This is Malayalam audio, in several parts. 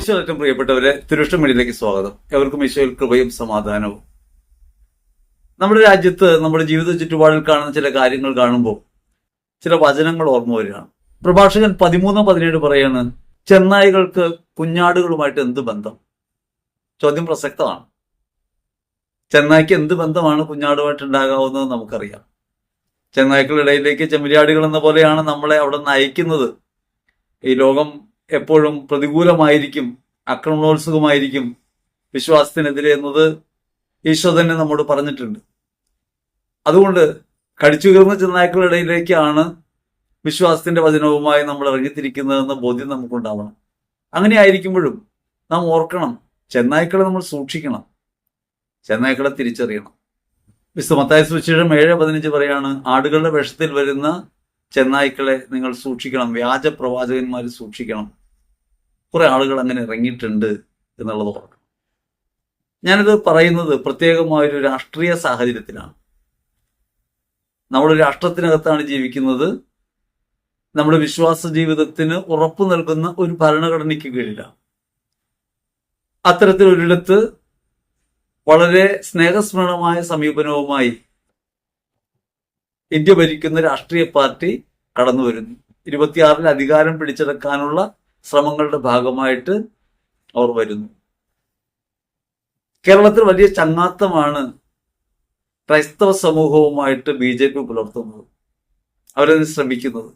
ഈശോ ഏറ്റവും പ്രിയപ്പെട്ടവരെ, തിരുഷ്ടമണിയിലേക്ക് സ്വാഗതം. എവർക്കും ഈശോയിൽ കൃപയും സമാധാനവും. നമ്മുടെ രാജ്യത്ത് നമ്മുടെ ജീവിത ചുറ്റുപാടിൽ കാണുന്ന ചില കാര്യങ്ങൾ കാണുമ്പോൾ ചില വചനങ്ങൾ ഓർമ്മ വരികയാണ്. പ്രഭാഷകൻ 13:17 പറയാണ്, ചെന്നായികൾക്ക് കുഞ്ഞാടുകളുമായിട്ട് എന്ത് ബന്ധം? ചോദ്യം പ്രസക്തമാണ്. ചെന്നായ്ക്ക് എന്ത് ബന്ധമാണ് കുഞ്ഞാടുമായിട്ട് ഉണ്ടാകാവുന്നത് നമുക്കറിയാം. ചെന്നായ്ക്കളുടെ ഇടയിലേക്ക് ചെമ്മരിയാടുകൾ എന്ന പോലെയാണ് നമ്മളെ അവിടെ നിന്ന് അയക്കുന്നത്. ഈ ലോകം എപ്പോഴും പ്രതികൂലമായിരിക്കും, ആക്രമണോത്സുകമായിരിക്കും, വിശ്വാസത്തിനെതിരെ എന്നത് ഈശോ തന്നെ നമ്മോട് പറഞ്ഞിട്ടുണ്ട്. അതുകൊണ്ട് കടിച്ചുകീർന്ന ചെന്നായ്ക്കളുടെ ഇടയിലേക്കാണ് വിശ്വാസത്തിന്റെ വചനവുമായി നമ്മൾ ഇറങ്ങിത്തിരിക്കുന്നതെന്ന ബോധ്യം നമുക്കുണ്ടാവണം. അങ്ങനെ ആയിരിക്കുമ്പോഴും നാം ഓർക്കണം, ചെന്നായ്ക്കളെ നമ്മൾ സൂക്ഷിക്കണം, ചെന്നായ്ക്കളെ തിരിച്ചറിയണം. വിശുദ്ധ മത്തായി സുവിശേഷം 7:15 പറയാണ്, ആടുകളുടെ വേഷത്തിൽ വരുന്ന ചെന്നായ്ക്കളെ നിങ്ങൾ സൂക്ഷിക്കണം, വ്യാജ പ്രവാചകന്മാർ സൂക്ഷിക്കണം. കുറെ ആളുകൾ അങ്ങനെ ഇറങ്ങിയിട്ടുണ്ട് എന്നുള്ളത് ഓർക്കണം. ഞാനിത് പറയുന്നത് പ്രത്യേകമായൊരു രാഷ്ട്രീയ സാഹചര്യത്തിലാണ്. നമ്മുടെ രാഷ്ട്രത്തിനകത്താണ് ജീവിക്കുന്നത്. നമ്മുടെ വിശ്വാസ ജീവിതത്തിന് ഉറപ്പു നൽകുന്ന ഒരു ഭരണഘടനയ്ക്ക് കീഴിലാണ്. അത്തരത്തിലൊരിടത്ത് വളരെ സ്നേഹസ്മരണമായ സമീപനവുമായി ഇന്ത്യ ഭരിക്കുന്ന രാഷ്ട്രീയ പാർട്ടി കടന്നു വരുന്നു. 26-ൽ അധികാരം പിടിച്ചെടുക്കാനുള്ള ശ്രമങ്ങളുടെ ഭാഗമായിട്ട് അവർ വരുന്നു. കേരളത്തിൽ വലിയ ചങ്ങാത്തമാണ് ക്രൈസ്തവ സമൂഹവുമായിട്ട് BJP പുലർത്തുന്നത്, അവരതിന് ശ്രമിക്കുന്നത്.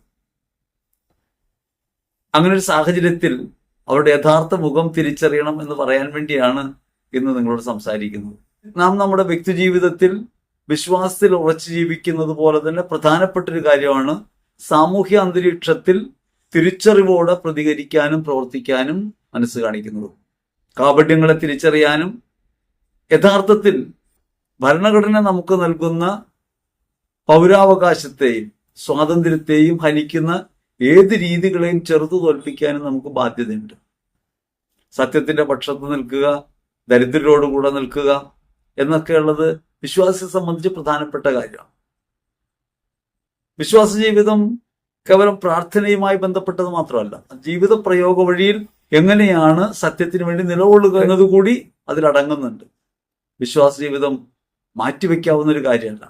അങ്ങനെ ഒരു സാഹചര്യത്തിൽ അവരുടെ യഥാർത്ഥ മുഖം തിരിച്ചറിയണം എന്ന് പറയാൻ വേണ്ടിയാണ് ഇന്ന് നിങ്ങളോട് സംസാരിക്കുന്നത്. നാം നമ്മുടെ വ്യക്തിജീവിതത്തിൽ വിശ്വാസത്തിൽ ഉറച്ചു ജീവിക്കുന്നത് പോലെ തന്നെ പ്രധാനപ്പെട്ടൊരു കാര്യമാണ് സാമൂഹ്യ അന്തരീക്ഷത്തിൽ തിരിച്ചറിവോടെ പ്രതികരിക്കാനും പ്രവർത്തിക്കാനും മനസ്സ് കാണിക്കുന്നത്. കാപട്യങ്ങളെ തിരിച്ചറിയാനും യഥാർത്ഥത്തിൽ ഭരണഘടന നമുക്ക് നൽകുന്ന പൗരാവകാശത്തെയും സ്വാതന്ത്ര്യത്തെയും ഹനിക്കുന്ന ഏത് രീതികളെയും ചെറുതു തോൽപ്പിക്കാനും നമുക്ക് ബാധ്യതയുണ്ട്. സത്യത്തിന്റെ പക്ഷത്ത് നിൽക്കുക, ദരിദ്രരോടുകൂടെ നിൽക്കുക എന്നൊക്കെയുള്ളത് വിശ്വാസിയെ സംബന്ധിച്ച് പ്രധാനപ്പെട്ട കാര്യമാണ്. വിശ്വാസ ജീവിതം കേവലം പ്രാർത്ഥനയുമായി ബന്ധപ്പെട്ടത് മാത്രമല്ല, ജീവിത പ്രയോഗ വഴിയിൽ എങ്ങനെയാണ് സത്യത്തിന് വേണ്ടി നിലകൊള്ളുക എന്നതുകൂടി അതിലടങ്ങുന്നുണ്ട്. വിശ്വാസ ജീവിതം മാറ്റിവെക്കാവുന്ന ഒരു കാര്യമല്ല.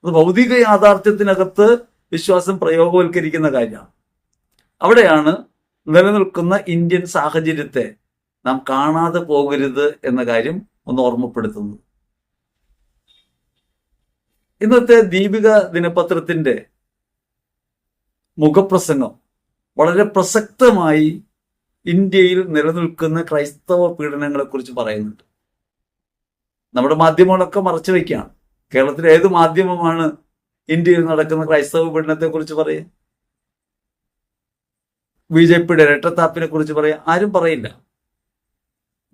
അത് ഭൗതിക യാഥാർത്ഥ്യത്തിനകത്ത് വിശ്വാസം പ്രയോഗവൽക്കരിക്കുന്ന കാര്യമാണ്. അവിടെയാണ് നിലനിൽക്കുന്ന ഇന്ത്യൻ സാഹചര്യത്തെ നാം കാണാതെ പോകരുത് എന്ന കാര്യം ഒന്ന് ഓർമ്മപ്പെടുത്തുന്നത്. ഇന്നത്തെ ദീപിക ദിനപത്രത്തിന്റെ മുഖപ്രസംഗം വളരെ പ്രസക്തമായി ഇന്ത്യയിൽ നിലനിൽക്കുന്ന ക്രൈസ്തവ പീഡനങ്ങളെ കുറിച്ച് പറയുന്നുണ്ട്. നമ്മുടെ മാധ്യമങ്ങളൊക്കെ മറച്ചു വയ്ക്കുകയാണ്. കേരളത്തിലെ ഏത് മാധ്യമമാണ് ഇന്ത്യയിൽ നടക്കുന്ന ക്രൈസ്തവ പീഡനത്തെ കുറിച്ച് പറയുക? BJPയുടെ ഇരട്ടത്താപ്പിനെ കുറിച്ച് പറയാം? ആരും പറയില്ല.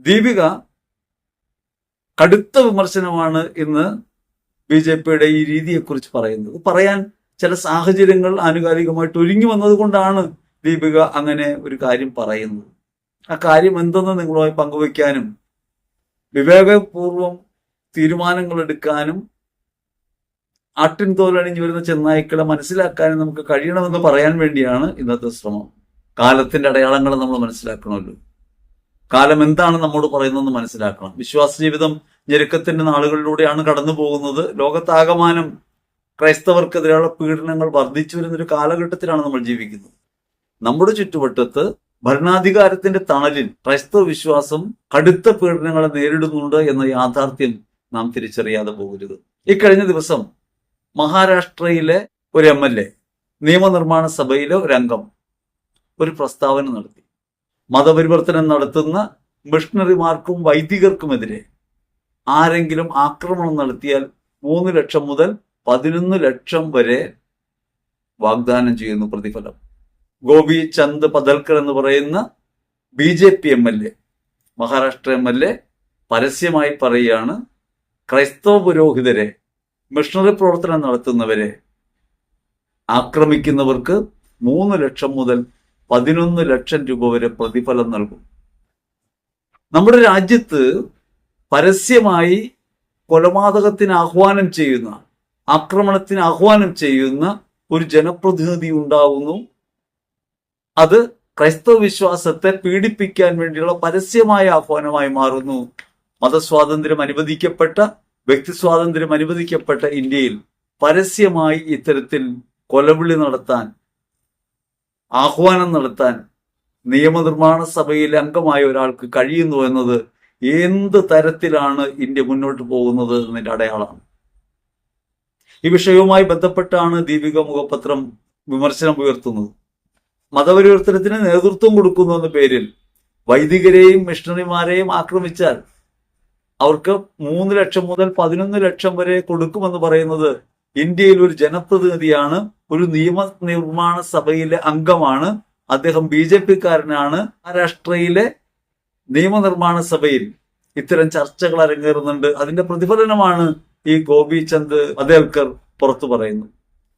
ദീപിക കടുത്ത വിമർശനമാണ് ഇന്ന് BJPയുടെ ഈ രീതിയെക്കുറിച്ച് പറയുന്നത്. പറയാൻ ചില സാഹചര്യങ്ങൾ ആനുകാലികമായിട്ട് ഒരുങ്ങി വന്നത് കൊണ്ടാണ് ദീപിക അങ്ങനെ ഒരു കാര്യം പറയുന്നത്. ആ കാര്യം എന്തെന്ന് നിങ്ങളുമായി പങ്കുവയ്ക്കാനും വിവേകപൂർവം തീരുമാനങ്ങൾ എടുക്കാനും ആട്ടിൻ തോലണിഞ്ഞു വരുന്ന ചെന്നായ്ക്കളെ മനസ്സിലാക്കാനും നമുക്ക് കഴിയണമെന്ന് പറയാൻ വേണ്ടിയാണ് ഇന്നത്തെ ശ്രമം. കാലത്തിന്റെ അടയാളങ്ങൾ നമ്മൾ മനസ്സിലാക്കണമല്ലോ. കാലം എന്താണ് നമ്മോട് പറയുന്നതെന്ന് മനസ്സിലാക്കണം. വിശ്വാസ ജീവിതം ഞെരുക്കത്തിന്റെ നാളുകളിലൂടെയാണ് കടന്നു പോകുന്നത്. ലോകത്താകമാനം ക്രൈസ്തവർക്കെതിരെയുള്ള പീഡനങ്ങൾ വർദ്ധിച്ചു വരുന്നൊരു കാലഘട്ടത്തിലാണ് നമ്മൾ ജീവിക്കുന്നത്. നമ്മുടെ ചുറ്റുവട്ടത്ത് ഭരണാധികാരത്തിന്റെ തണലിൽ ക്രൈസ്തവ വിശ്വാസം കടുത്ത പീഡനങ്ങളെ നേരിടുന്നുണ്ട് എന്ന യാഥാർത്ഥ്യം നാം തിരിച്ചറിയാതെ പോകരുത്. ഇക്കഴിഞ്ഞ ദിവസം മഹാരാഷ്ട്രയിലെ ഒരു MLA, നിയമനിർമ്മാണ സഭയിലെ ഒരു അംഗം ഒരു പ്രസ്താവന നടത്തി. മതപരിവർത്തനം നടത്തുന്ന മിഷണറിമാർക്കും വൈദികർക്കുമെതിരെ ആരെങ്കിലും ആക്രമണം നടത്തിയാൽ 3 ലക്ഷം മുതൽ 11 ലക്ഷം വരെ വാഗ്ദാനം ചെയ്യുന്നു പ്രതിഫലം. ഗോപി ചന്ദ് പദൽക്കർ എന്ന് പറയുന്ന BJP MLA, മഹാരാഷ്ട്ര MLA പരസ്യമായി പറയുകയാണ്, ക്രൈസ്തവ പുരോഹിതരെ, മിഷണറി പ്രവർത്തനം നടത്തുന്നവരെ ആക്രമിക്കുന്നവർക്ക് 3 ലക്ഷം മുതൽ 11 ലക്ഷം രൂപ വരെ പ്രതിഫലം നൽകും. നമ്മുടെ രാജ്യത്ത് പരസ്യമായി കൊലപാതകത്തിന് ആഹ്വാനം ചെയ്യുന്ന, ആക്രമണത്തിന് ആഹ്വാനം ചെയ്യുന്ന ഒരു ജനപ്രതിനിധി ഉണ്ടാവുന്നു. അത് ക്രൈസ്തവ വിശ്വാസത്തെ പീഡിപ്പിക്കാൻ വേണ്ടിയുള്ള പരസ്യമായ ആഹ്വാനമായി മാറുന്നു. മതസ്വാതന്ത്ര്യം അനുവദിക്കപ്പെട്ട, വ്യക്തി സ്വാതന്ത്ര്യം അനുവദിക്കപ്പെട്ട ഇന്ത്യയിൽ പരസ്യമായി ഇത്തരത്തിൽ കൊലവിളി നടത്താൻ, ആഹ്വാനം നടത്താൻ നിയമനിർമ്മാണ സഭയിലെ അംഗമായ ഒരാൾക്ക് കഴിയുന്നു എന്നത് എന്ത് തരത്തിലാണ് ഇന്ത്യ മുന്നോട്ട് പോകുന്നത് എന്നതിന്റെ അടയാളമാണ്. ഈ വിഷയവുമായി ബന്ധപ്പെട്ടാണ് ദീപിക മുഖപത്രം വിമർശനം ഉയർത്തുന്നത്. മതപരിവർത്തനത്തിന് നേതൃത്വം കൊടുക്കുന്നു എന്ന പേരിൽ വൈദികരെയും മിഷണറിമാരെയും ആക്രമിച്ചാൽ അവർക്ക് 3 ലക്ഷം മുതൽ 11 ലക്ഷം വരെ കൊടുക്കുമെന്ന് പറയുന്നത് ഇന്ത്യയിൽ ഒരു ജനപ്രതിനിധിയാണ്, ഒരു നിയമനിർമ്മാണ സഭയിലെ അംഗമാണ്, അദ്ദേഹം BJP-കാരനാണ്. മഹാരാഷ്ട്രയിലെ നിയമനിർമ്മാണ സഭയിൽ ഇത്തരം ചർച്ചകൾ അരങ്ങേറുന്നുണ്ട്. അതിന്റെ പ്രതിഫലനമാണ് ഈ ഗോപിചന്ദ് പദേൽക്കർ പുറത്തു പറയുന്നത്.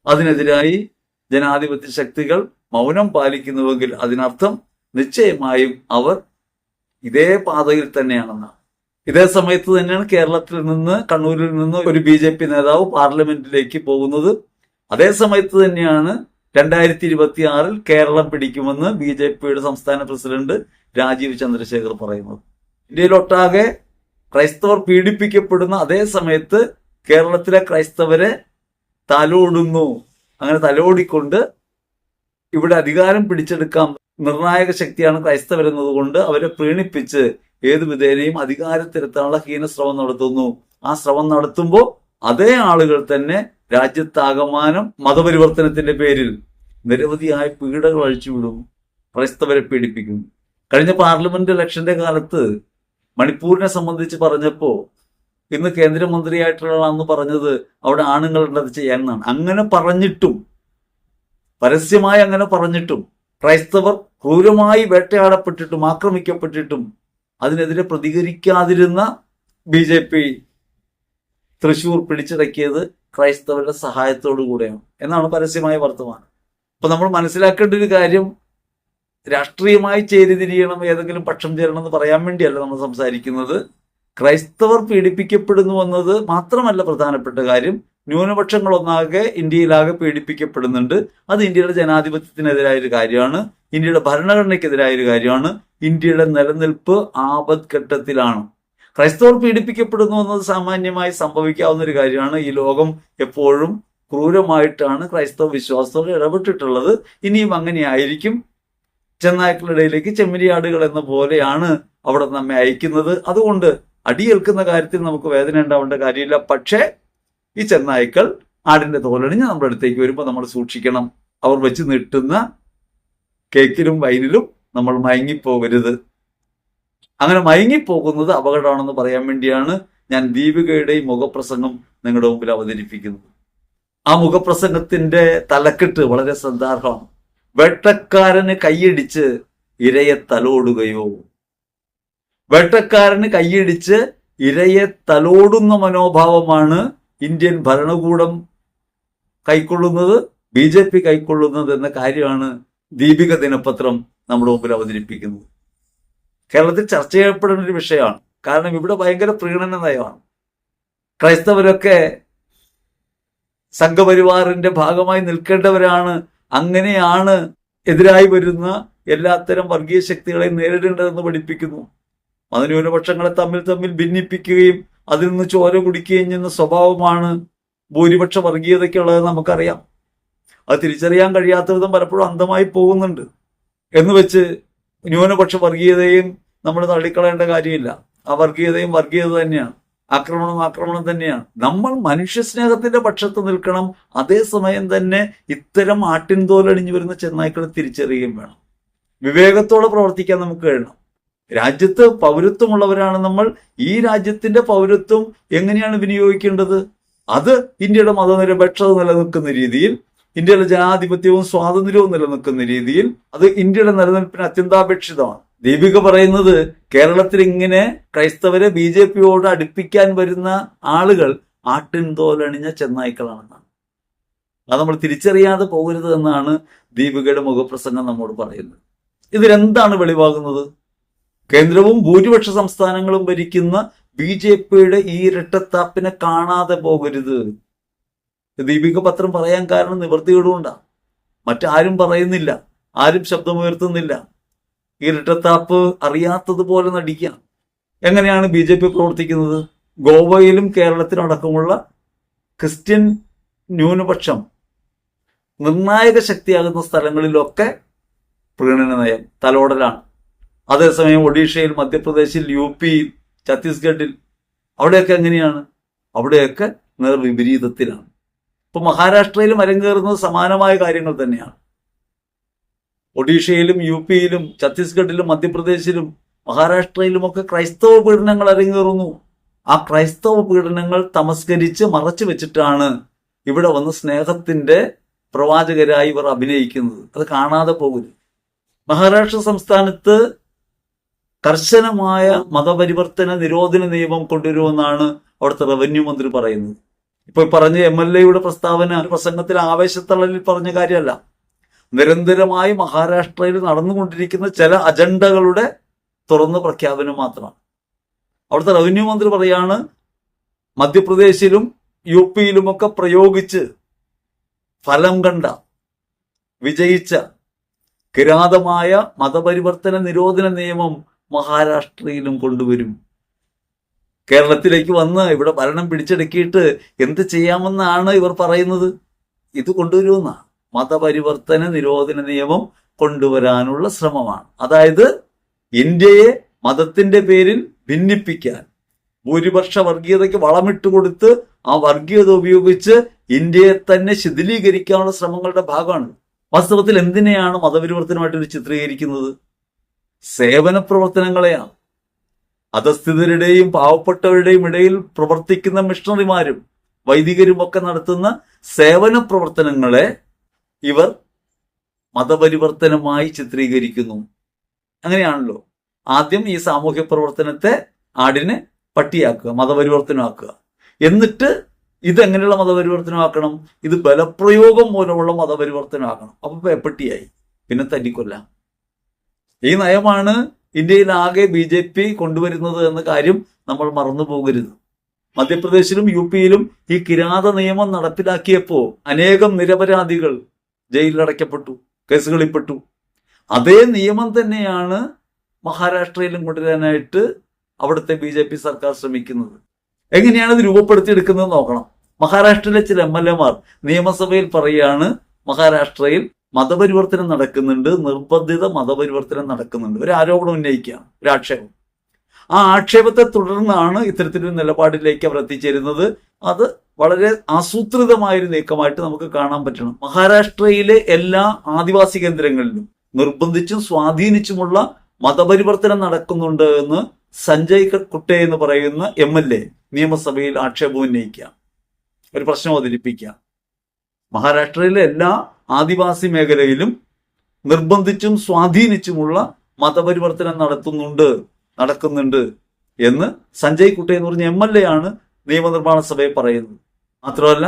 അതിനെതിരായി ജനാധിപത്യ ശക്തികൾ മൗനം പാലിക്കുന്നുവെങ്കിൽ അതിനർത്ഥം നിശ്ചയമായും അവർ ഇതേ പാതയിൽ തന്നെയാണെന്നാണ്. ഇതേ സമയത്ത് തന്നെയാണ് കേരളത്തിൽ നിന്ന്, കണ്ണൂരിൽ നിന്ന് ഒരു BJP നേതാവ് പാർലമെന്റിലേക്ക് പോകുന്നത്. അതേ സമയത്ത് തന്നെയാണ് 2026 കേരളം പിടിക്കുമെന്ന് BJP-യുടെ സംസ്ഥാന പ്രസിഡന്റ് രാജീവ് ചന്ദ്രശേഖർ പറയുന്നത്. ഇന്ത്യയിലൊട്ടാകെ ക്രൈസ്തവർ പീഡിപ്പിക്കപ്പെടുന്ന അതേ സമയത്ത് കേരളത്തിലെ ക്രൈസ്തവരെ തലോടുന്നു. അങ്ങനെ തലോടിക്കൊണ്ട് ഇവിടെ അധികാരം പിടിച്ചെടുക്കാം, നിർണായക ശക്തിയാണ് ക്രൈസ്തവരെന്നതുകൊണ്ട് അവരെ പ്രീണിപ്പിച്ച് ഏതു വിധേനയും അധികാരത്തിലെത്താനുള്ള ഹീനശ്രമം നടത്തുന്നു. ആ ശ്രമം നടത്തുമ്പോൾ അതേ ആളുകൾ തന്നെ രാജ്യത്താകമാനം മതപരിവർത്തനത്തിന്റെ പേരിൽ നിരവധിയായ പീഡകൾ അഴിച്ചുവിടും, ക്രൈസ്തവരെ പീഡിപ്പിക്കും. കഴിഞ്ഞ പാർലമെന്റ് ഇലക്ഷന്റെ കാലത്ത് മണിപ്പൂരിനെ സംബന്ധിച്ച് പറഞ്ഞപ്പോ ഇന്ന് കേന്ദ്രമന്ത്രിയായിട്ടുള്ള അന്ന് പറഞ്ഞത് അവിടെ ആണുങ്ങളുണ്ടത് ചെയ്യാനാണ്. അങ്ങനെ പറഞ്ഞിട്ടും, പരസ്യമായി അങ്ങനെ പറഞ്ഞിട്ടും ക്രൈസ്തവർ ക്രൂരമായി വേട്ടയാടപ്പെട്ടിട്ടും ആക്രമിക്കപ്പെട്ടിട്ടും അതിനെതിരെ പ്രതികരിക്കാതിരുന്ന BJP തൃശൂർ പിടിച്ചടക്കിയത് ക്രൈസ്തവരുടെ സഹായത്തോടു കൂടെയാണ് എന്നാണ് പരസ്യമായ വർത്തമാനം. അപ്പൊ നമ്മൾ മനസ്സിലാക്കേണ്ട ഒരു കാര്യം, രാഷ്ട്രീയമായി ചേരിതിരിയണം, ഏതെങ്കിലും പക്ഷം ചേരണം എന്ന് പറയാൻ വേണ്ടിയല്ല നമ്മൾ സംസാരിക്കുന്നത്. ക്രൈസ്തവർ പീഡിപ്പിക്കപ്പെടുന്നു എന്നത് മാത്രമല്ല പ്രധാനപ്പെട്ട കാര്യം. ന്യൂനപക്ഷങ്ങൾ ഒന്നാകെ ഇന്ത്യയിലാകെ പീഡിപ്പിക്കപ്പെടുന്നുണ്ട്. അത് ഇന്ത്യയുടെ ജനാധിപത്യത്തിനെതിരായൊരു കാര്യമാണ്, ഇന്ത്യയുടെ ഭരണഘടനയ്ക്കെതിരായൊരു കാര്യമാണ്. ഇന്ത്യയുടെ നിലനിൽപ്പ് ആപത്ഘട്ടത്തിലാണ്. ക്രൈസ്തവർ പീഡിപ്പിക്കപ്പെടുന്നു എന്നത് സാമാന്യമായി സംഭവിക്കാവുന്ന ഒരു കാര്യമാണ്. ഈ ലോകം എപ്പോഴും ക്രൂരമായിട്ടാണ് ക്രൈസ്തവ വിശ്വാസത്തോട് ഇടപെട്ടിട്ടുള്ളത്. ഇനിയും അങ്ങനെയായിരിക്കും. ചെന്നായ്ക്കളുടെ ഇടയിലേക്ക് ചെമ്മരിയാടുകൾ എന്ന പോലെയാണ് അവിടെ നമ്മെ അയക്കുന്നത്. അതുകൊണ്ട് അടിയേൽക്കുന്ന കാര്യത്തിൽ നമുക്ക് വേദന ഉണ്ടാവേണ്ട കാര്യമില്ല. പക്ഷേ ഈ ചെന്നായ്ക്കൾ ആടിന്റെ തോലണിഞ്ഞ് നമ്മുടെ അടുത്തേക്ക് വരുമ്പോൾ നമ്മൾ സൂക്ഷിക്കണം. അവർ വെച്ച് നീട്ടുന്ന കേക്കിലും വൈനിലും നമ്മൾ മയങ്ങിപ്പോകരുത്. അങ്ങനെ മയങ്ങിപ്പോകുന്നത് അപകടമാണെന്ന് പറയാൻ വേണ്ടിയാണ് ഞാൻ ദീപികയുടെ ഈ മുഖപ്രസംഗം നിങ്ങളുടെ മുമ്പിൽ അവതരിപ്പിക്കുന്നത്. ആ മുഖപ്രസംഗത്തിന്റെ തലക്കെട്ട് വളരെ ശ്രദ്ധാർഹമാണ്. വേട്ടക്കാരന് കൈയടിച്ച് ഇരയെ തലോടുകയോ. വേട്ടക്കാരന് കൈയടിച്ച് ഇരയെ തലോടുന്ന മനോഭാവമാണ് ഇന്ത്യൻ ഭരണകൂടം കൈക്കൊള്ളുന്നത്, BJP കൈക്കൊള്ളുന്നത് എന്ന കാര്യമാണ് ദീപിക ദിനപത്രം നമ്മുടെ മുമ്പിൽ അവതരിപ്പിക്കുന്നത്. കേരളത്തിൽ ചർച്ച ചെയ്യപ്പെടുന്ന ഒരു വിഷയമാണ്. കാരണം ഇവിടെ ഭയങ്കര പ്രീണന നയമാണ്. ക്രൈസ്തവരൊക്കെ സംഘപരിവാറിന്റെ ഭാഗമായി നിൽക്കേണ്ടവരാണ്, അങ്ങനെയാണ് എതിരായി വരുന്ന എല്ലാത്തരം വർഗീയ ശക്തികളെ നേരിടേണ്ടതെന്ന് പഠിപ്പിക്കുന്നു. മതന്യൂനപക്ഷങ്ങളെ തമ്മിൽ ഭിന്നിപ്പിക്കുകയും അതിൽ നിന്ന് ചോര കുടിക്കുകയും ചെയ്യുന്ന സ്വഭാവമാണ് ഭൂരിപക്ഷ വർഗീയതയ്ക്കുള്ളത് നമുക്കറിയാം. അത് തിരിച്ചറിയാൻ കഴിയാത്ത വിധം പലപ്പോഴും അന്ധമായി പോകുന്നുണ്ട്. എന്ന് വെച്ച് ന്യൂനപക്ഷ വർഗീയതയും നമ്മൾ തള്ളിക്കളയേണ്ട കാര്യമില്ല. ആ വർഗീയതയും വർഗീയത തന്നെയാണ്, ആക്രമണം തന്നെയാണ്. നമ്മൾ മനുഷ്യ സ്നേഹത്തിന്റെ പക്ഷത്ത് നിൽക്കണം. അതേസമയം തന്നെ ഇത്തരം ആട്ടിൻതോലണിഞ്ഞു വരുന്ന ചെന്നായ്ക്കളെ തിരിച്ചറിയുകയും വേണം. വിവേകത്തോടെ പ്രവർത്തിക്കാൻ നമുക്ക് കഴിയണം. രാജ്യത്ത് പൗരത്വമുള്ളവരാണ് നമ്മൾ. ഈ രാജ്യത്തിന്റെ പൗരത്വം എങ്ങനെയാണ് വിനിയോഗിക്കേണ്ടത്? അത് ഇന്ത്യയുടെ മതനിരപേക്ഷത നിലനിൽക്കുന്ന രീതിയിൽ, ഇന്ത്യയുടെ ജനാധിപത്യവും സ്വാതന്ത്ര്യവും നിലനിൽക്കുന്ന രീതിയിൽ, അത് ഇന്ത്യയുടെ നിലനിൽപ്പിന് അത്യന്താപേക്ഷിതമാണ്. ദീപിക പറയുന്നത് കേരളത്തിൽ ഇങ്ങനെ ക്രൈസ്തവരെ BJP-യോട് അടുപ്പിക്കാൻ വരുന്ന ആളുകൾ ആട്ടിൻതോലണിഞ്ഞ ചെന്നായ്ക്കളാണെന്നാണ്. അത് നമ്മൾ തിരിച്ചറിയാതെ പോകരുത് എന്നാണ് ദീപികയുടെ മുഖപ്രസംഗം നമ്മോട് പറയുന്നത്. ഇതിലെന്താണ് വെളിവാകുന്നത്? കേന്ദ്രവും ഭൂരിപക്ഷ സംസ്ഥാനങ്ങളും ഭരിക്കുന്ന BJP-യുടെ ഈ ഇരട്ടത്താപ്പിനെ കാണാതെ പോകരുത്. ദീപിക പത്രം പറയാൻ കാരണം നിവൃത്തിയോടുകൊണ്ടാണ്, മറ്റാരും പറയുന്നില്ല. ആരും ശബ്ദമുയർത്തുന്നില്ല. ഇരട്ടത്താപ്പ് അറിയാത്തതുപോലെ നടിക്കാം. എങ്ങനെയാണ് BJP പ്രവർത്തിക്കുന്നത്? ഗോവയിലും കേരളത്തിലും അടക്കമുള്ള ക്രിസ്ത്യൻ ന്യൂനപക്ഷം നിർണായക ശക്തിയാകുന്ന സ്ഥലങ്ങളിലൊക്കെ പ്രീണന നയം തലോടലാണ്. അതേസമയം ഒഡീഷയിൽ, മധ്യപ്രദേശിൽ, UP, ഛത്തീസ്ഗഡിൽ അവിടെയൊക്കെ എങ്ങനെയാണ്? അവിടെയൊക്കെ നേർവിപരീതത്തിലാണ്. ഇപ്പൊ മഹാരാഷ്ട്രയിലും അരങ്ങേറുന്നത് സമാനമായ കാര്യങ്ങൾ തന്നെയാണ്. ഒഡീഷയിലും, UP യിലും, ഛത്തീസ്ഗഡിലും, മധ്യപ്രദേശിലും, മഹാരാഷ്ട്രയിലുമൊക്കെ ക്രൈസ്തവ പീഡനങ്ങൾ അരങ്ങേറുന്നു. ആ ക്രൈസ്തവ പീഡനങ്ങൾ തമസ്കരിച്ച് മറച്ചു വെച്ചിട്ടാണ് ഇവിടെ വന്ന് സ്നേഹത്തിന്റെ പ്രവാചകരായി ഇവർ അഭിനയിക്കുന്നത്. അത് കാണാതെ പോകില്ല. മഹാരാഷ്ട്ര സംസ്ഥാനത്ത് കർശനമായ മതപരിവർത്തന നിരോധന നിയമം കൊണ്ടുവരുമെന്നാണ് അവിടുത്തെ റവന്യൂ മന്ത്രി പറയുന്നത്. ഇപ്പൊ പറഞ്ഞ MLA പ്രസ്താവന പ്രസംഗത്തിൽ ആവേശത്തള്ളലിൽ പറഞ്ഞ കാര്യമല്ല. നിരന്തരമായി മഹാരാഷ്ട്രയിൽ നടന്നുകൊണ്ടിരിക്കുന്ന ചില അജണ്ടകളുടെ തുറന്ന പ്രഖ്യാപനം മാത്രമാണ്. അവിടുത്തെ റവന്യൂ മന്ത്രി പറയാണ്, മധ്യപ്രദേശിലും UP യിലുമൊക്കെ പ്രയോഗിച്ച് ഫലം കണ്ട, വിജയിച്ച കിരാതമായ മതപരിവർത്തന നിരോധന നിയമം മഹാരാഷ്ട്രയിലും കൊണ്ടുവരും. കേരളത്തിലേക്ക് വന്ന് ഇവിടെ ഭരണം പിടിച്ചെടുക്കിയിട്ട് എന്ത് ചെയ്യാമെന്നാണ് ഇവർ പറയുന്നത്? ഇത് കൊണ്ടുവരുമെന്നാണ്. മതപരിവർത്തന നിരോധന നിയമം കൊണ്ടുവരാനുള്ള ശ്രമമാണ്. അതായത് ഇന്ത്യയെ മതത്തിന്റെ പേരിൽ ഭിന്നിപ്പിക്കാൻ, ഭൂരിപക്ഷ വർഗീയതയ്ക്ക് വളമിട്ട് കൊടുത്ത് ആ വർഗീയത ഉപയോഗിച്ച് ഇന്ത്യയെ തന്നെ ശിഥിലീകരിക്കാനുള്ള ശ്രമങ്ങളുടെ ഭാഗമാണ്. വാസ്തവത്തിൽ എന്തിനെയാണ് മതപരിവർത്തനമായിട്ട് ചിത്രീകരിക്കുന്നത്? സേവന പ്രവർത്തനങ്ങളെയാണ്. അധസ്ഥിതരുടെയും പാവപ്പെട്ടവരുടെയും ഇടയിൽ പ്രവർത്തിക്കുന്ന മിഷണറിമാരും വൈദികരും ഒക്കെ നടത്തുന്ന സേവന പ്രവർത്തനങ്ങളെ ഇവർ മതപരിവർത്തനമായി ചിത്രീകരിക്കുന്നു. അങ്ങനെയാണല്ലോ. ആദ്യം ഈ സാമൂഹ്യ പ്രവർത്തനത്തെ ആടിനെ പട്ടിയാക്കുക, മതപരിവർത്തനമാക്കുക. എന്നിട്ട് ഇതെങ്ങനെയുള്ള മതപരിവർത്തനമാക്കണം? ഇത് ബലപ്രയോഗം മൂലമുള്ള മതപരിവർത്തനമാക്കണം. അപ്പൊ പേപ്പട്ടിയായി, പിന്നെ തല്ലിക്കൊല്ലാം. ഈ നയമാണ് ഇന്ത്യയിലാകെ BJP കൊണ്ടുവരുന്നത് എന്ന കാര്യം നമ്മൾ മറന്നു പോകരുത്. മധ്യപ്രദേശിലും UP യിലും ഈ കിരാത നിയമം നടപ്പിലാക്കിയപ്പോൾ അനേകം നിരപരാധികൾ ജയിലിലടയ്ക്കപ്പെട്ടു, കേസുകളിൽപ്പെട്ടു. അതേ നിയമം തന്നെയാണ് മഹാരാഷ്ട്രയിലും കൊണ്ടുവരാനായിട്ട് അവിടുത്തെ BJP സർക്കാർ ശ്രമിക്കുന്നത്. എങ്ങനെയാണ് ഇത് രൂപപ്പെടുത്തിയെടുക്കുന്നത് നോക്കണം. മഹാരാഷ്ട്രയിലെ ചില MLA നിയമസഭയിൽ പറയുകയാണ്, മഹാരാഷ്ട്രയിൽ മതപരിവർത്തനം നടക്കുന്നുണ്ട്, നിർബന്ധിത മതപരിവർത്തനം നടക്കുന്നുണ്ട്. ഒരു ആരോപണം ഉന്നയിക്കുകയാണ്, ഒരു ആക്ഷേപം. ആ ആക്ഷേപത്തെ തുടർന്നാണ് ഇത്തരത്തിലൊരു നിലപാടിലേക്ക് അവർ എത്തിച്ചേരുന്നത്. അത് വളരെ ആസൂത്രിതമായൊരു നീക്കമായിട്ട് നമുക്ക് കാണാൻ പറ്റണം. മഹാരാഷ്ട്രയിലെ എല്ലാ ആദിവാസി കേന്ദ്രങ്ങളിലും നിർബന്ധിച്ചും സ്വാധീനിച്ചുമുള്ള മതപരിവർത്തനം നടക്കുന്നുണ്ട് എന്ന് സഞ്ജയ് കുട്ടെ എന്ന് പറയുന്ന MLA നിയമസഭയിൽ ആക്ഷേപം ഉന്നയിക്കുക, ഒരു പ്രശ്നം അവതരിപ്പിക്കുക. മഹാരാഷ്ട്രയിലെ എല്ലാ ആദിവാസി മേഖലയിലും നിർബന്ധിച്ചും സ്വാധീനിച്ചുമുള്ള മതപരിവർത്തനം നടക്കുന്നുണ്ട് എന്ന് സഞ്ജയ് കുട്ടെ എന്ന് പറഞ്ഞ MLA ആണ് നിയമനിർമ്മാണ സഭയെ പറയുന്നത്. മാത്രമല്ല,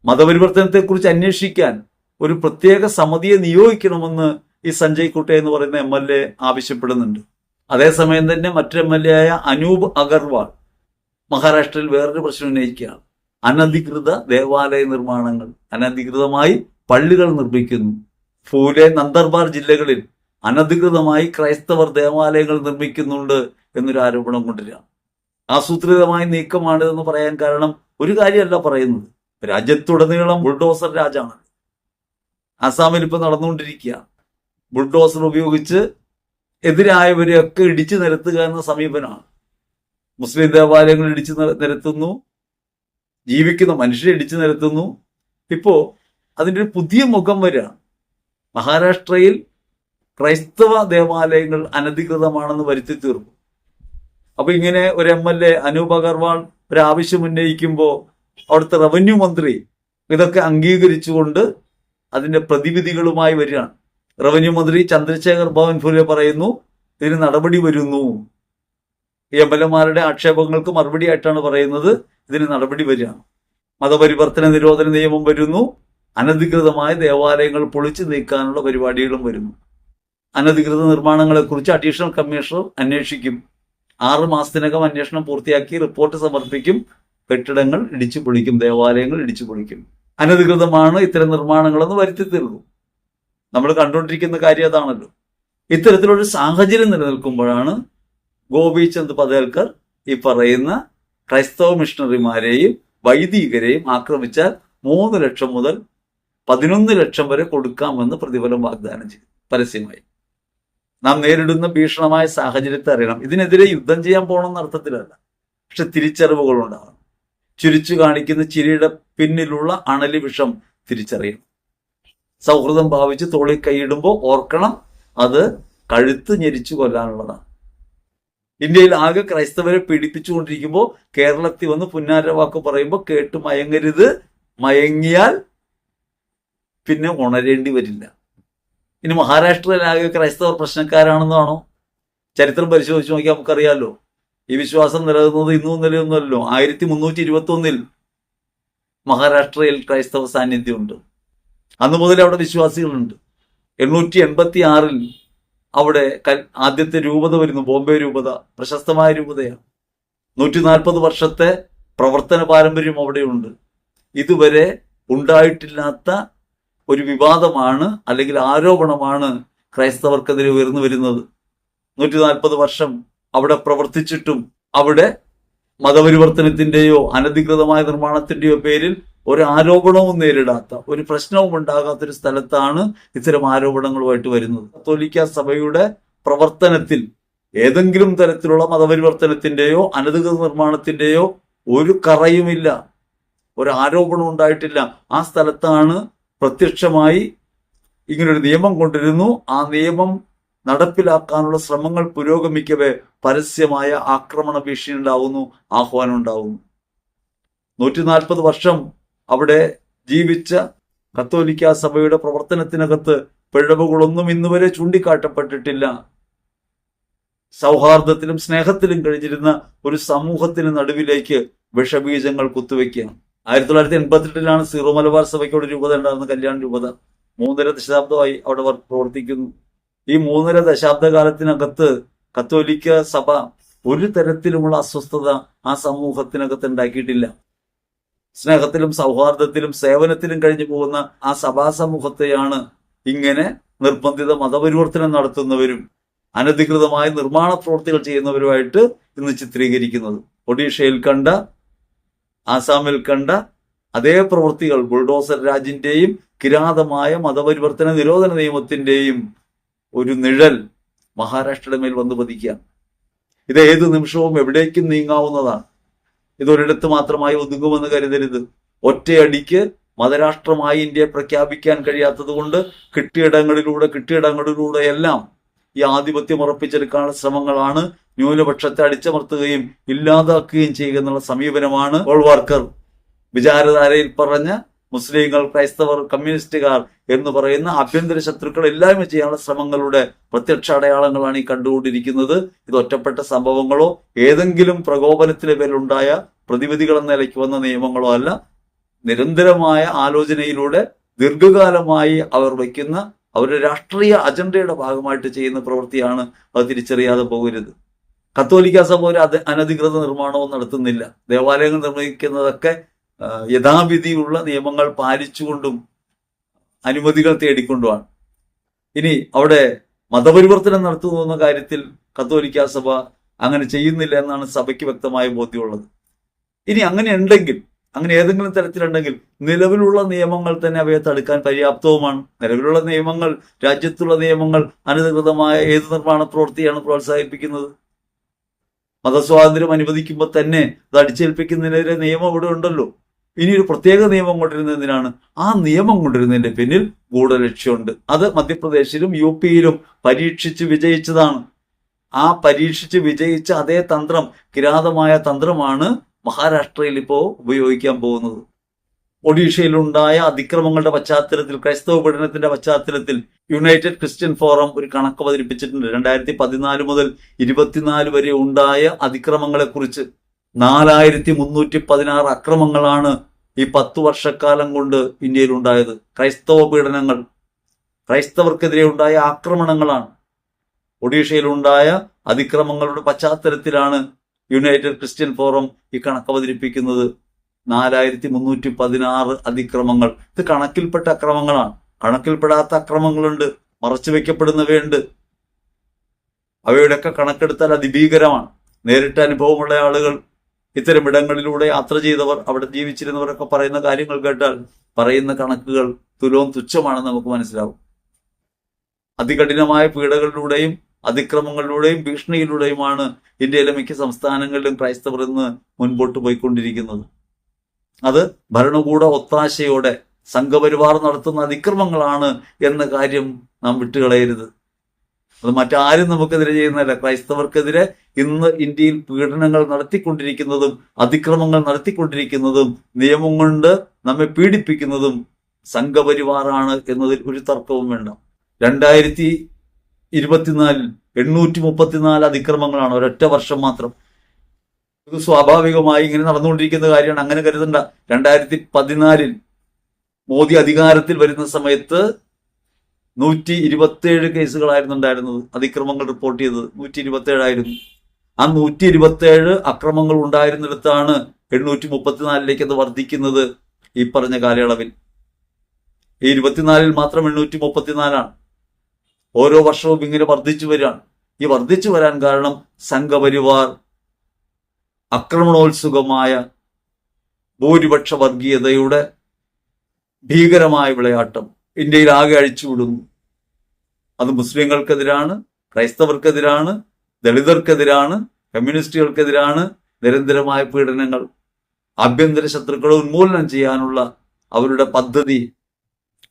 മതപരിവർത്തനത്തെക്കുറിച്ച് അന്വേഷിക്കാൻ ഒരു പ്രത്യേക സമിതിയെ നിയോഗിക്കണമെന്ന് ഈ സഞ്ജയ് കുട്ടെ എന്ന് പറയുന്ന MLA ആവശ്യപ്പെടുന്നുണ്ട്. അതേസമയം തന്നെ മറ്റൊരു MLA ആയ അനൂപ് അഗർവാൾ മഹാരാഷ്ട്രയിൽ വേറൊരു പ്രശ്നം ഉന്നയിക്കുകയാണ്. അനധികൃത ദേവാലയ നിർമ്മാണങ്ങൾ, അനധികൃതമായി പള്ളികൾ നിർമ്മിക്കുന്നു. പൂനെ, നന്ദർബാർ ജില്ലകളിൽ അനധികൃതമായി ക്രൈസ്തവർ ദേവാലയങ്ങൾ നിർമ്മിക്കുന്നുണ്ട് എന്നൊരു ആരോപണം കൊണ്ടുവരിക. ആസൂത്രിതമായ നീക്കമാണിതെന്ന് പറയാൻ കാരണം ഒരു കാര്യമല്ല പറയുന്നത്. രാജ്യത്തുടനീളം ബുൾഡോസർ രാജാണ്. ആസാമിൽ ഇപ്പൊ നടന്നുകൊണ്ടിരിക്കുക. ബുൾഡോസർ ഉപയോഗിച്ച് എതിരായവരെയൊക്കെ ഇടിച്ചു നിരത്തുക എന്ന സമീപനമാണ്. മുസ്ലിം ദേവാലയങ്ങൾ ഇടിച്ചു നിരത്തുന്നു, ജീവിക്കുന്ന മനുഷ്യരെ ഇടിച്ചു നിരത്തുന്നു. ഇപ്പോ അതിൻ്റെ ഒരു പുതിയ മുഖം വരികയാണ്. മഹാരാഷ്ട്രയിൽ ക്രൈസ്തവ ദേവാലയങ്ങൾ അനധികൃതമാണെന്ന് വരുത്തി തീർന്നു. അപ്പൊ ഇങ്ങനെ ഒരു MLA അനൂപ് അഗർവാൾ ഒരു ആവശ്യം ഉന്നയിക്കുമ്പോൾ അവിടുത്തെ റവന്യൂ മന്ത്രി ഇതൊക്കെ അംഗീകരിച്ചുകൊണ്ട് അതിന്റെ പ്രതിവിധികളുമായി വരികയാണ്. റവന്യൂ മന്ത്രി ചന്ദ്രശേഖർ ബാവൻപുരെ പറയുന്നു, ഇതിന് നടപടി വരുന്നു. ഈ MLA ആക്ഷേപങ്ങൾക്ക് മറുപടി ആയിട്ടാണ് പറയുന്നത്, ഇതിന് നടപടി വരികയാണ്. മതപരിവർത്തന നിരോധന നിയമം വരുന്നു. അനധികൃതമായ ദേവാലയങ്ങൾ പൊളിച്ചു നീക്കാനുള്ള പരിപാടികളും വരുന്നു. അനധികൃത നിർമ്മാണങ്ങളെക്കുറിച്ച് അഡീഷണൽ കമ്മീഷണർ അന്വേഷിക്കും. 6 മാസത്തിനകം അന്വേഷണം പൂർത്തിയാക്കി റിപ്പോർട്ട് സമർപ്പിക്കും. കെട്ടിടങ്ങൾ ഇടിച്ചു പൊളിക്കും, ദേവാലയങ്ങൾ ഇടിച്ചു പൊളിക്കും. അനധികൃതമാണ് ഇത്തരം നിർമ്മാണങ്ങളെന്ന് വരുത്തി തീർക്കും. നമ്മൾ കണ്ടുകൊണ്ടിരിക്കുന്ന കാര്യം അതാണല്ലോ. ഇത്തരത്തിലൊരു സാഹചര്യം നിലനിൽക്കുമ്പോഴാണ് ഗോപിചന്ദ് പദേൽക്കർ ഈ പറയുന്ന ക്രൈസ്തവ മിഷണറിമാരെയും വൈദികരെയും ആക്രമിച്ചാൽ 3 ലക്ഷം മുതൽ 11 ലക്ഷം വരെ കൊടുക്കാമെന്ന് പ്രതിഫലം വാഗ്ദാനം ചെയ്തു പരസ്യമായി. നാം നേരിടുന്ന ഭീഷണമായ സാഹചര്യത്തെ അറിയണം. ഇതിനെതിരെ യുദ്ധം ചെയ്യാൻ പോകണമെന്ന അർത്ഥത്തിലല്ല, പക്ഷെ തിരിച്ചറിവുകൾ ഉണ്ടാകണം. ചിരിച്ചു കാണിക്കുന്ന ചിരിയുടെ പിന്നിലുള്ള അണലി വിഷം തിരിച്ചറിയണം. സൗഹൃദം ഭാവിച്ച് തോളിൽ കൈയിടുമ്പോൾ ഓർക്കണം, അത് കഴുത്ത് ഞെരിച്ചു കൊല്ലാനുള്ളതാണ്. ഇന്ത്യയിൽ ആകെ ക്രൈസ്തവരെ പീഡിപ്പിച്ചുകൊണ്ടിരിക്കുമ്പോൾ കേരളത്തിൽ വന്ന് പുന്നാര വാക്ക് പറയുമ്പോൾ കേട്ട് മയങ്ങരുത്, മയങ്ങിയാൽ പിന്നെ ഉണരേണ്ടി വരില്ല. ഇനി മഹാരാഷ്ട്രയിലാകെ ക്രൈസ്തവർ പ്രശ്നക്കാരാണെന്നാണോ? ചരിത്രം പരിശോധിച്ച് നോക്കിയാൽ നമുക്കറിയാലോ. ഈ വിശ്വാസം നിലനിന്നത് ഇന്നും നിലയൊന്നുമല്ലോ. 1321 മഹാരാഷ്ട്രയിൽ ക്രൈസ്തവ സാന്നിധ്യമുണ്ട്. അന്ന് മുതൽ അവിടെ വിശ്വാസികളുണ്ട്. 886 അവിടെ ആദ്യത്തെ രൂപത വരുന്നു, ബോംബെ രൂപത. പ്രശസ്തമായ രൂപതയാണ്. 140 വർഷത്തെ പ്രവർത്തന പാരമ്പര്യം അവിടെയുണ്ട്. ഇതുവരെ ഉണ്ടായിട്ടില്ലാത്ത ഒരു വിവാദമാണ് അല്ലെങ്കിൽ ആരോപണമാണ് ക്രൈസ്തവർക്കെതിരെ ഉയർന്നു വരുന്നത്. 140 വർഷം അവിടെ പ്രവർത്തിച്ചിട്ടും അവിടെ മതപരിവർത്തനത്തിന്റെയോ അനധികൃതമായ നിർമ്മാണത്തിന്റെയോ പേരിൽ ഒരു ആരോപണവും നേരിടാത്ത, ഒരു പ്രശ്നവും ഉണ്ടാകാത്തൊരു സ്ഥലത്താണ് ഇത്തരം ആരോപണങ്ങളുമായിട്ട് വരുന്നത്. കത്തോലിക്ക സഭയുടെ പ്രവർത്തനത്തിൽ ഏതെങ്കിലും തരത്തിലുള്ള മതപരിവർത്തനത്തിന്റെയോ അനധികൃത നിർമ്മാണത്തിന്റെയോ ഒരു കറയുമില്ല, ഒരു ആരോപണം ഉണ്ടായിട്ടില്ല. ആ സ്ഥലത്താണ് പ്രത്യക്ഷമായി ഇങ്ങനൊരു നിയമം കൊണ്ടിരുന്നു. ആ നിയമം നടപ്പിലാക്കാനുള്ള ശ്രമങ്ങൾ പുരോഗമിക്കവേ പരസ്യമായ ആക്രമണ ഭീഷണി ഉണ്ടാവുന്നു, ആഹ്വാനം ഉണ്ടാവുന്നു. 140 വർഷം അവിടെ ജീവിച്ച കത്തോലിക്ക സഭയുടെ പ്രവർത്തനത്തിനകത്ത് പിഴവുകളൊന്നും ഇന്നുവരെ ചൂണ്ടിക്കാട്ടപ്പെട്ടിട്ടില്ല. സൗഹാർദ്ദത്തിലും സ്നേഹത്തിലും കഴിഞ്ഞിരുന്ന ഒരു സമൂഹത്തിന് നടുവിലേക്ക് വിഷബീജങ്ങൾ കുത്തുവെക്കുകയാണ്. 1988 സീറോ മലബാർ സഭയ്ക്ക് അവിടെ രൂപത ഉണ്ടായിരുന്ന കല്യാൺ രൂപത 3.5 ദശാബ്ദമായി അവിടെ പ്രവർത്തിക്കുന്നു. ഈ 3.5 ദശാബ്ദകാലത്തിനകത്ത് കത്തോലിക്ക സഭ ഒരു തരത്തിലുമുള്ള അസ്വസ്ഥത ആ സമൂഹത്തിനകത്ത് ഉണ്ടാക്കിയിട്ടില്ല. സ്നേഹത്തിലും സൗഹാർദ്ദത്തിലും സേവനത്തിലും കഴിഞ്ഞു പോകുന്ന ആ സഭാ സമൂഹത്തെയാണ് ഇങ്ങനെ നിർബന്ധിത മതപരിവർത്തനം നടത്തുന്നവരും അനധികൃതമായ നിർമ്മാണ പ്രവൃത്തികൾ ചെയ്യുന്നവരുമായിട്ട് ഇന്ന് ചിത്രീകരിക്കുന്നത്. ഒഡീഷയിൽ കണ്ട, ആസാമിൽ കണ്ട അതേ പ്രവൃത്തികൾ ബുൾഡോസർ രാജിന്റെയും കിരാതമായ മതപരിവർത്തന നിരോധന നിയമത്തിന്റെയും ഒരു നിഴൽ മഹാരാഷ്ട്രയുടെ മേൽ വന്നു പതിക്കുക. ഇത് ഏത് നിമിഷവും എവിടേക്കും നീങ്ങാവുന്നതാണ്. ഇതൊരിടത്ത് മാത്രമായി ഒതുങ്ങുമെന്ന് കരുതരുത്. ഒറ്റയടിക്ക് മതരാഷ്ട്രമായി ഇന്ത്യയെ പ്രഖ്യാപിക്കാൻ കഴിയാത്തത് കൊണ്ട് കിട്ടിയിടങ്ങളിലൂടെ എല്ലാം ഈ ആധിപത്യം ഉറപ്പിച്ചെടുക്കാനുള്ള ശ്രമങ്ങളാണ്. ന്യൂനപക്ഷത്തെ അടിച്ചമർത്തുകയും ഇല്ലാതാക്കുകയും ചെയ്യുക എന്നുള്ള സമീപനമാണ് ഗോൾവാർക്കർ വിചാരധാരയിൽ പറഞ്ഞ മുസ്ലിങ്ങൾ, ക്രൈസ്തവർ, കമ്മ്യൂണിസ്റ്റുകാർ എന്ന് പറയുന്ന ആഭ്യന്തര ശത്രുക്കൾ ഇല്ലായ്മ ചെയ്യാനുള്ള ശ്രമങ്ങളുടെ പ്രത്യക്ഷ അടയാളങ്ങളാണ് ഈ കണ്ടുകൊണ്ടിരിക്കുന്നത്. ഇത് ഒറ്റപ്പെട്ട സംഭവങ്ങളോ ഏതെങ്കിലും പ്രകോപനത്തിന് പേരിലുണ്ടായ പ്രതിവിധികൾ എന്ന നിലയ്ക്ക് വന്ന നിയമങ്ങളോ അല്ല. നിരന്തരമായ ആലോചനയിലൂടെ ദീർഘകാലമായി അവർ വയ്ക്കുന്ന അവരുടെ രാഷ്ട്രീയ അജണ്ടയുടെ ഭാഗമായിട്ട് ചെയ്യുന്ന പ്രവൃത്തിയാണ്. അത് തിരിച്ചറിയാതെ പോകരുത്. കത്തോലിക്ക സഭ ഒരു അനധികൃത നിർമ്മാണവും നടത്തുന്നില്ല. ദേവാലയങ്ങൾ നിർമ്മിക്കുന്നതൊക്കെ യഥാവിധിയുള്ള നിയമങ്ങൾ പാലിച്ചുകൊണ്ടും അനുമതികൾ തേടിക്കൊണ്ടുമാണ്. ഇനി അവിടെ മതപരിവർത്തനം നടത്തുന്ന കാര്യത്തിൽ കത്തോലിക്ക സഭ അങ്ങനെ ചെയ്യുന്നില്ല എന്നാണ് സഭയ്ക്ക് വ്യക്തമായ ബോധ്യമുള്ളത്. ഇനി അങ്ങനെ ഉണ്ടെങ്കിൽ, അങ്ങനെ ഏതെങ്കിലും തരത്തിലുണ്ടെങ്കിൽ നിലവിലുള്ള നിയമങ്ങൾ തന്നെ അവയെ തടുക്കാൻ പര്യാപ്തവുമാണ്. നിലവിലുള്ള നിയമങ്ങൾ, രാജ്യത്തുള്ള നിയമങ്ങൾ അനധികൃതമായ ഏത് നിർമ്മാണ പ്രവൃത്തിയാണ് പ്രോത്സാഹിപ്പിക്കുന്നത്? മതസ്വാതന്ത്ര്യം അനുവദിക്കുമ്പോൾ തന്നെ അത് അടിച്ചേൽപ്പിക്കുന്നതിനെതിരെ നിയമം ഇവിടെ ഉണ്ടല്ലോ. ഇനി ഒരു പ്രത്യേക നിയമം കൊണ്ടിരുന്നതിനാണ്. ആ നിയമം കൊണ്ടിരുന്നതിന്റെ പിന്നിൽ ഗൂഢലക്ഷ്യമുണ്ട്. അത് മധ്യപ്രദേശിലും UP-യിലും പരീക്ഷിച്ച് വിജയിച്ചതാണ്. ആ പരീക്ഷിച്ച് വിജയിച്ച അതേ തന്ത്രം, കിരാതമായ തന്ത്രമാണ് മഹാരാഷ്ട്രയിൽ ഇപ്പോൾ ഉപയോഗിക്കാൻ പോകുന്നത്. ഒഡീഷയിലുണ്ടായ അതിക്രമങ്ങളുടെ പശ്ചാത്തലത്തിൽ, ക്രൈസ്തവ പീഡനത്തിന്റെ പശ്ചാത്തലത്തിൽ യുണൈറ്റഡ് ക്രിസ്ത്യൻ ഫോറം ഒരു കണക്ക് അവതരിപ്പിച്ചിട്ടുണ്ട്. 2014 മുതൽ 24 വരെ ഉണ്ടായ അതിക്രമങ്ങളെക്കുറിച്ച് 4316 അക്രമങ്ങളാണ് ഈ 10 വർഷക്കാലം കൊണ്ട് ഇന്ത്യയിൽ ഉണ്ടായത്. ക്രൈസ്തവ പീഡനങ്ങൾ, ക്രൈസ്തവർക്കെതിരെ ഉണ്ടായ ആക്രമണങ്ങളാണ്. ഒഡീഷയിലുണ്ടായ അതിക്രമങ്ങളുടെ പശ്ചാത്തലത്തിലാണ് യുണൈറ്റഡ് ക്രിസ്ത്യൻ ഫോറം ഈ കണക്ക് അവതരിപ്പിക്കുന്നത്. 4316 അതിക്രമങ്ങൾ. ഇത് കണക്കിൽപ്പെട്ട അക്രമങ്ങളാണ്. കണക്കിൽപ്പെടാത്ത അക്രമങ്ങളുണ്ട്, മറച്ചു വയ്ക്കപ്പെടുന്നവയുണ്ട്. അവയുടെയൊക്കെ കണക്കെടുത്താൽ അതിഭീകരമാണ്. നേരിട്ട് അനുഭവമുള്ള ആളുകൾ, ഇത്തരം ഇടങ്ങളിലൂടെ യാത്ര ചെയ്തവർ, അവിടെ ജീവിച്ചിരുന്നവരൊക്കെ പറയുന്ന കാര്യങ്ങൾ കേട്ടാൽ പറയുന്ന കണക്കുകൾ തുലവും തുച്ഛമാണെന്ന് നമുക്ക് മനസ്സിലാവും. അതികഠിനമായ പീഡകളിലൂടെയും അതിക്രമങ്ങളിലൂടെയും ഭീഷണിയിലൂടെയുമാണ് ഇന്ത്യയിലെ മിക്ക സംസ്ഥാനങ്ങളിലും ക്രൈസ്തവർ ഇന്ന് മുൻപോട്ട് പോയിക്കൊണ്ടിരിക്കുന്നത്. അത് ഭരണകൂട ഒത്താശയോടെ സംഘപരിവാർ നടത്തുന്ന അതിക്രമങ്ങളാണ് എന്ന കാര്യം നാം വിട്ടുകളയരുത്. അത് മറ്റാരും നമുക്കെതിരെ ചെയ്യുന്നതല്ല. ക്രൈസ്തവർക്കെതിരെ ഇന്ന് ഇന്ത്യയിൽ പീഡനങ്ങൾ നടത്തിക്കൊണ്ടിരിക്കുന്നതും അതിക്രമങ്ങൾ നടത്തിക്കൊണ്ടിരിക്കുന്നതും നിയമം കൊണ്ട് നമ്മെ പീഡിപ്പിക്കുന്നതും സംഘപരിവാറാണ് എന്നതിൽ ഒരു തർക്കവും വേണ്ട. 2024 834 അതിക്രമങ്ങളാണ് ഒരൊറ്റ വർഷം മാത്രം. ഇത് സ്വാഭാവികമായി ഇങ്ങനെ നടന്നുകൊണ്ടിരിക്കുന്ന കാര്യമാണ്, അങ്ങനെ കരുതണ്ട. 2014 മോദി അധികാരത്തിൽ വരുന്ന സമയത്ത് 127 കേസുകളായിരുന്നു ഉണ്ടായിരുന്നത്. അതിക്രമങ്ങൾ റിപ്പോർട്ട് ചെയ്തത് 127 ആയിരുന്നു. ആ 127 അക്രമങ്ങൾ ഉണ്ടായിരുന്നിടത്താണ് 834 അത് വർദ്ധിക്കുന്നത് ഈ പറഞ്ഞ കാലയളവിൽ. ഈ 24 മാത്രം 834. ഓരോ വർഷവും ഇങ്ങനെ വർദ്ധിച്ചു വരികയാണ്. ഈ വർദ്ധിച്ചു വരാൻ കാരണം സംഘപരിവാർ ആക്രമണോത്സുകമായ ഭൂരിപക്ഷ വർഗീയതയുടെ ഭീകരമായ വിളയാട്ടം ഇന്ത്യയിൽ ആകെ അഴിച്ചുവിടുന്നു. അത് മുസ്ലിങ്ങൾക്കെതിരാണ്, ക്രൈസ്തവർക്കെതിരാണ്, ദളിതർക്കെതിരാണ്, കമ്മ്യൂണിസ്റ്റുകൾക്കെതിരാണ്. നിരന്തരമായ പീഡനങ്ങൾ, ആഭ്യന്തര ശത്രുക്കളെ ഉന്മൂലനം ചെയ്യാനുള്ള അവരുടെ പദ്ധതി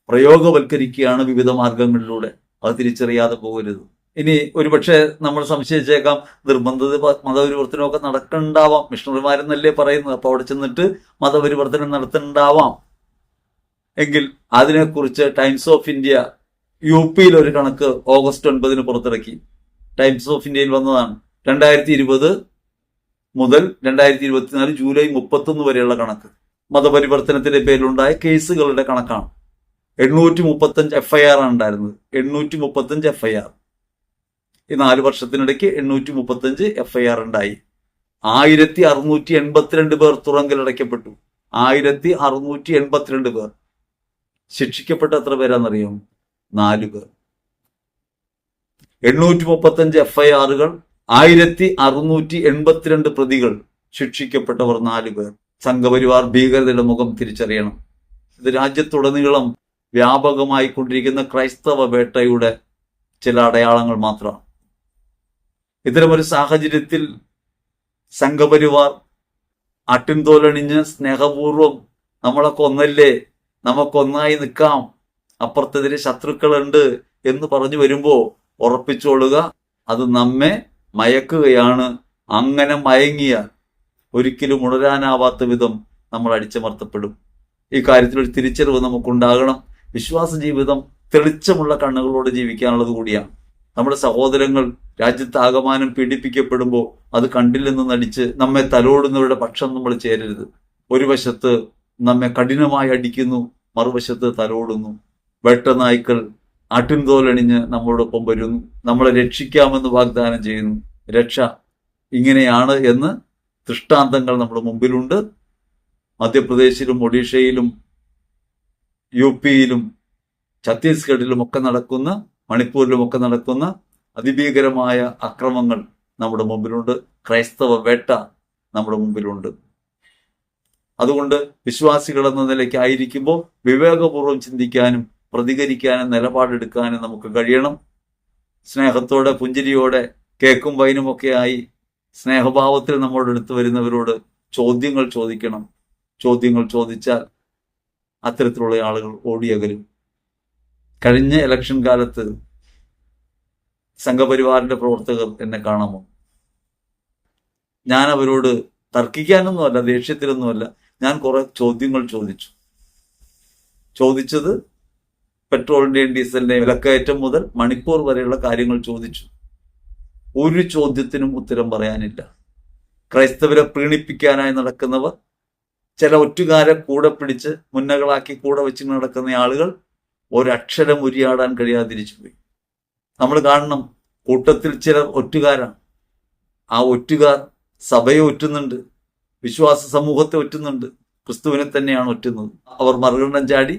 പ്രയോഗവൽക്കരിക്കുകയാണ് വിവിധ മാർഗങ്ങളിലൂടെ. അത് തിരിച്ചറിയാതെ പോകരുത്. ഇനി ഒരുപക്ഷെ നമ്മൾ സംശയിച്ചേക്കാം, നിർബന്ധിത മതപരിവർത്തനമൊക്കെ നടക്കണ്ടാവാം, മിഷണറിമാരെന്നല്ലേ പറയുന്നത്, അപ്പൊ അവിടെ ചെന്നിട്ട് മതപരിവർത്തനം നടത്തണ്ടാവാം. എങ്കിൽ അതിനെക്കുറിച്ച് ടൈംസ് ഓഫ് ഇന്ത്യ UP-യിൽ ഒരു കണക്ക് ഓഗസ്റ്റ് 9 പുറത്തിറക്കി. ടൈംസ് ഓഫ് ഇന്ത്യയിൽ വന്നതാണ്. 2020 മുതൽ 2024 ജൂലൈ 31 വരെയുള്ള കണക്ക്. മതപരിവർത്തനത്തിന്റെ പേരിലുണ്ടായ കേസുകളുടെ കണക്കാണ്. 835 FIR ആണ് ഉണ്ടായിരുന്നത്. 835 FIR. ഈ 4 വർഷത്തിനിടയ്ക്ക് 835 FIR ഉണ്ടായി. 1682 പേർ തുറങ്കലടയ്ക്കപ്പെട്ടു. 1682 പേർ. ശിക്ഷിക്കപ്പെട്ട എത്ര പേരാണെന്നറിയാം? 4 പേർ. 835 FIR-കൾ, 1682 പ്രതികൾ, ശിക്ഷിക്കപ്പെട്ടവർ 4 പേർ. സംഘപരിവാർ ഭീകരതയുടെ മുഖം തിരിച്ചറിയണം. ഇത് രാജ്യത്തുടനീളം വ്യാപകമായി കൊണ്ടിരിക്കുന്ന ക്രൈസ്തവ വേട്ടയുടെ ചില അടയാളങ്ങൾ മാത്രമാണ്. ഇത്തരമൊരു സാഹചര്യത്തിൽ സംഘപരിവാർ അട്ടിൻതോലണിഞ്ഞ് സ്നേഹപൂർവം നമ്മളൊക്കെ ഒന്നല്ലേ, നമുക്കൊന്നായി നിൽക്കാം, അപ്പുറത്തെതിരെ ശത്രുക്കളുണ്ട് എന്ന് പറഞ്ഞു വരുമ്പോ ഉറപ്പിച്ചോളുക, അത് നമ്മെ മയക്കുകയാണ്. അങ്ങനെ മയങ്ങിയാൽ ഒരിക്കലും ഉണരാനാവാത്ത വിധം നമ്മൾ അടിച്ചമർത്തപ്പെടും. ഈ കാര്യത്തിൽ ഒരു തിരിച്ചറിവ് നമുക്കുണ്ടാകണം. വിശ്വാസ ജീവിതം തെളിച്ചമുള്ള കണ്ണുകളോട് ജീവിക്കാനുള്ളത് കൂടിയാണ്. നമ്മുടെ സഹോദരങ്ങൾ രാജ്യത്ത് ആകമാനം പീഡിപ്പിക്കപ്പെടുമ്പോൾ അത് കണ്ടില്ലെന്ന് നടിച്ച് നമ്മെ തലോടുന്നവരുടെ പക്ഷം നമ്മൾ ചേരരുത്. ഒരു വശത്ത് നമ്മെ കഠിനമായി അടിക്കുന്നു, മറുവശത്ത് തലോടുന്നു. വേട്ടനായ്ക്കൾ ആട്ടിൻതോലണിഞ്ഞ് നമ്മളോടൊപ്പം വരുന്നു, നമ്മളെ രക്ഷിക്കാമെന്ന് വാഗ്ദാനം ചെയ്യുന്നു. രക്ഷ ഇങ്ങനെയാണ് എന്ന് ദൃഷ്ടാന്തങ്ങൾ നമ്മുടെ മുമ്പിലുണ്ട്. മധ്യപ്രദേശിലും ഒഡീഷയിലും UP-യിലും ഛത്തീസ്ഗഡിലും ഒക്കെ നടക്കുന്ന, മണിപ്പൂരിലുമൊക്കെ നടക്കുന്ന അതിഭീകരമായ അക്രമങ്ങൾ നമ്മുടെ മുമ്പിലുണ്ട്. ക്രൈസ്തവ വേട്ട നമ്മുടെ മുമ്പിലുണ്ട്. അതുകൊണ്ട് വിശ്വാസികൾ എന്ന നിലയ്ക്കായിരിക്കുമ്പോൾ വിവേകപൂർവ്വം ചിന്തിക്കാനും പ്രതികരിക്കാനും നിലപാടെടുക്കാനും നമുക്ക് കഴിയണം. സ്നേഹത്തോടെ പുഞ്ചിരിയോടെ കേക്കും വൈനുമൊക്കെയായി സ്നേഹഭാവത്തിൽ നമ്മോട് അടുത്ത് വരുന്നവരോട് ചോദ്യങ്ങൾ ചോദിക്കണം. ചോദ്യങ്ങൾ ചോദിച്ചാൽ അത്തരത്തിലുള്ള ആളുകൾ ഓടിയകലും. കഴിഞ്ഞ ഇലക്ഷൻ കാലത്ത് സംഘപരിവാറിന്റെ പ്രവർത്തകർ എന്നെ കാണാമോ? ഞാൻ അവരോട് തർക്കിക്കാനൊന്നുമല്ല, ദേഷ്യത്തിലൊന്നുമല്ല, ഞാൻ കുറെ ചോദ്യങ്ങൾ ചോദിച്ചത് പെട്രോളിന്റെയും ഡീസലിന്റെയും വിലക്കയറ്റം മുതൽ മണിപ്പൂർ വരെയുള്ള കാര്യങ്ങൾ ചോദിച്ചു. ഒരു ചോദ്യത്തിനും ഉത്തരം പറയാനില്ല. ക്രൈസ്തവരെ പ്രീണിപ്പിക്കാനായി നടക്കുന്നവർ, ചില ഒറ്റുകാരെ കൂടെ പിടിച്ച് മുന്നകളാക്കി കൂടെ വെച്ച് നടക്കുന്ന ആളുകൾ ഒരക്ഷരം ഉരിയാടാൻ കഴിയാതെ തിരിച്ചുപോയി. നമ്മൾ കാണണം, കൂട്ടത്തിൽ ചിലർ ഒറ്റുകാരാണ്. ആ ഒറ്റുകാർ സഭയെ ഒറ്റുന്നുണ്ട്, വിശ്വാസ സമൂഹത്തെ ഒറ്റുന്നുണ്ട്, ക്രിസ്തുവിനെ തന്നെയാണ് ഒറ്റുന്നത്. അവർ മറുകണ്ഠം ചാടി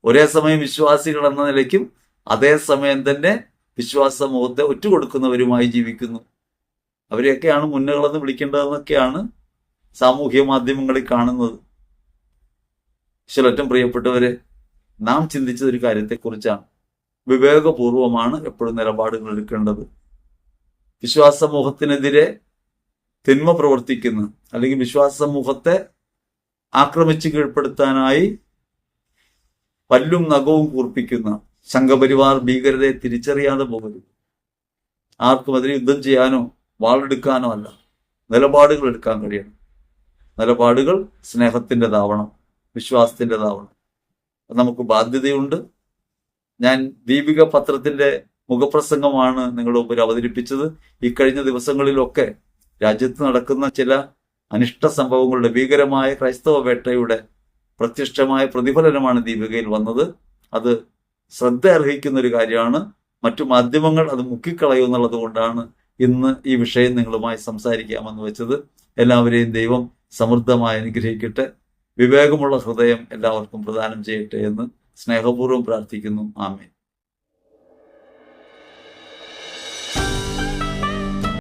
ഒരേ സമയം വിശ്വാസികൾ എന്ന നിലയ്ക്കും അതേസമയം തന്നെ വിശ്വാസ സമൂഹത്തെ ഒറ്റുകൊടുക്കുന്നവരുമായി ജീവിക്കുന്നു. അവരെയൊക്കെയാണ് മുന്നുകളെന്ന് വിളിക്കേണ്ടതെന്നൊക്കെയാണ് സാമൂഹ്യ മാധ്യമങ്ങളിൽ കാണുന്നത്. ഏറ്റവും പ്രിയപ്പെട്ടവരെ, നാം ചിന്തിച്ചതൊരു കാര്യത്തെക്കുറിച്ചാണ്. വിവേകപൂർവമാണ് എപ്പോഴും നിലപാടുകൾ എടുക്കേണ്ടത്. വിശ്വാസ സമൂഹത്തിനെതിരെ തിന്മ പ്രവർത്തിക്കുന്ന അല്ലെങ്കിൽ വിശ്വാസ സമൂഹത്തെ ആക്രമിച്ച് കീഴ്പ്പെടുത്താനായി പല്ലും നഖവും കൂർപ്പിക്കുന്ന സംഘപരിവാർ ഭീകരതയെ തിരിച്ചറിയാതെ പോകരുത്. ആർക്കും അതിന് യുദ്ധം ചെയ്യാനോ വാളെടുക്കാനോ അല്ല, നിലപാടുകൾ എടുക്കാൻ കഴിയണം. നിലപാടുകൾ സ്നേഹത്തിൻ്റെതാവണം, വിശ്വാസത്തിൻ്റെതാവണം. നമുക്ക് ബാധ്യതയുണ്ട്. ഞാൻ ദീപിക പത്രത്തിന്റെ മുഖപ്രസംഗമാണ് നിങ്ങളുടെ മുമ്പിൽ അവതരിപ്പിച്ചത്. ഈ കഴിഞ്ഞ ദിവസങ്ങളിലൊക്കെ രാജ്യത്ത് നടക്കുന്ന ചില അനിഷ്ട സംഭവങ്ങളുടെ ഭീകരമായ ക്രൈസ്തവ വേട്ടയുടെ പ്രത്യക്ഷമായ പ്രതിഫലനമാണ് ദീപികയിൽ വന്നത്. അത് ശ്രദ്ധ അർഹിക്കുന്ന ഒരു കാര്യമാണ്. മറ്റു മാധ്യമങ്ങൾ അത് മുക്കിക്കളയുന്നുള്ളത് കൊണ്ടാണ് ഇന്ന് ഈ വിഷയം നിങ്ങളുമായി സംസാരിക്കാമെന്ന് വെച്ചത്. എല്ലാവരെയും ദൈവം സമൃദ്ധമായി അനുഗ്രഹിക്കട്ടെ. വിവേകമുള്ള ഹൃദയം എല്ലാവർക്കും പ്രദാനം ചെയ്യട്ടെ എന്ന് സ്നേഹപൂർവ്വം പ്രാർത്ഥിക്കുന്നു. ആമേൻ.